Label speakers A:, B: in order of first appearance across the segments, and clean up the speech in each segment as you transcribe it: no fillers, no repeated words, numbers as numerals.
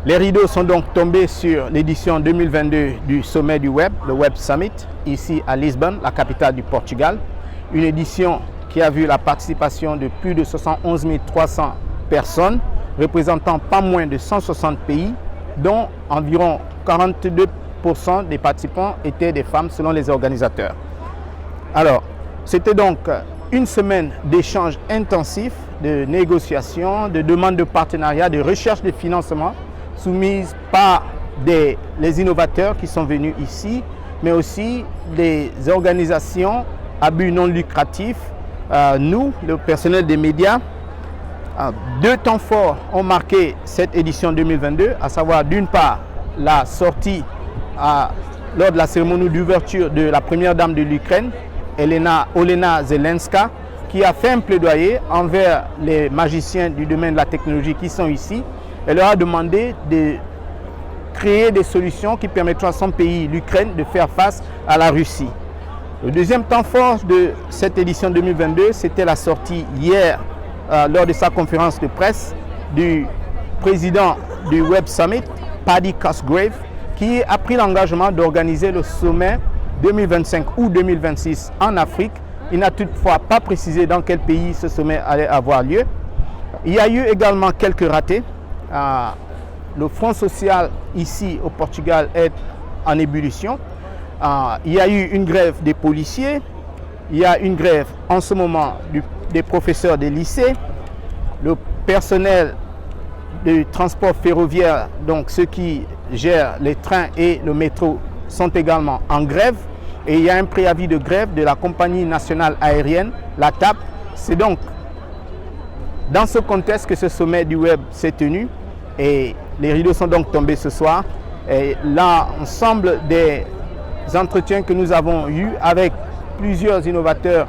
A: Les rideaux sont donc tombés sur l'édition 2022 du sommet du web, le Web Summit, ici à Lisbonne, la capitale du Portugal. Une édition qui a vu la participation de plus de 71 300 personnes, représentant pas moins de 160 pays, dont environ 42% des participants étaient des femmes selon les organisateurs. Alors, c'était donc une semaine d'échanges intensifs, de négociations, de demandes de partenariat, de recherche de financement soumises par les innovateurs qui sont venus ici, mais aussi des organisations à but non lucratif. Nous, le personnel des médias, deux temps forts ont marqué cette édition 2022, à savoir d'une part la sortie lors de la cérémonie d'ouverture de la première dame de l'Ukraine, Olena Zelenska, qui a fait un plaidoyer envers les magiciens du domaine de la technologie qui sont ici. Elle leur a demandé de créer des solutions qui permettront à son pays, l'Ukraine, de faire face à la Russie. Le deuxième temps fort de cette édition 2022, c'était la sortie hier, lors de sa conférence de presse, du président du Web Summit, Paddy Cosgrave, qui a pris l'engagement d'organiser le sommet 2025 ou 2026 en Afrique. Il n'a toutefois pas précisé dans quel pays ce sommet allait avoir lieu. Il y a eu également quelques ratés. Le Front social ici au Portugal est en ébullition. Il y a eu une grève des policiers. Il y a une grève en ce moment des professeurs des lycées. Le personnel de transport ferroviaire, donc ceux qui gèrent les trains et le métro, sont également en grève. Et il y a un préavis de grève de la compagnie nationale aérienne, la TAP. C'est donc dans ce contexte que ce sommet du web s'est tenu. Et les rideaux sont donc tombés ce soir. Et l'ensemble des entretiens que nous avons eus avec plusieurs innovateurs,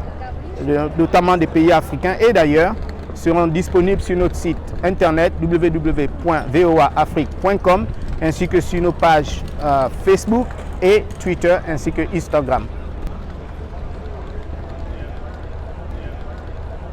A: notamment des pays africains et d'ailleurs, seront disponibles sur notre site internet www.voaafrique.com ainsi que sur nos pages Facebook et Twitter ainsi que Instagram.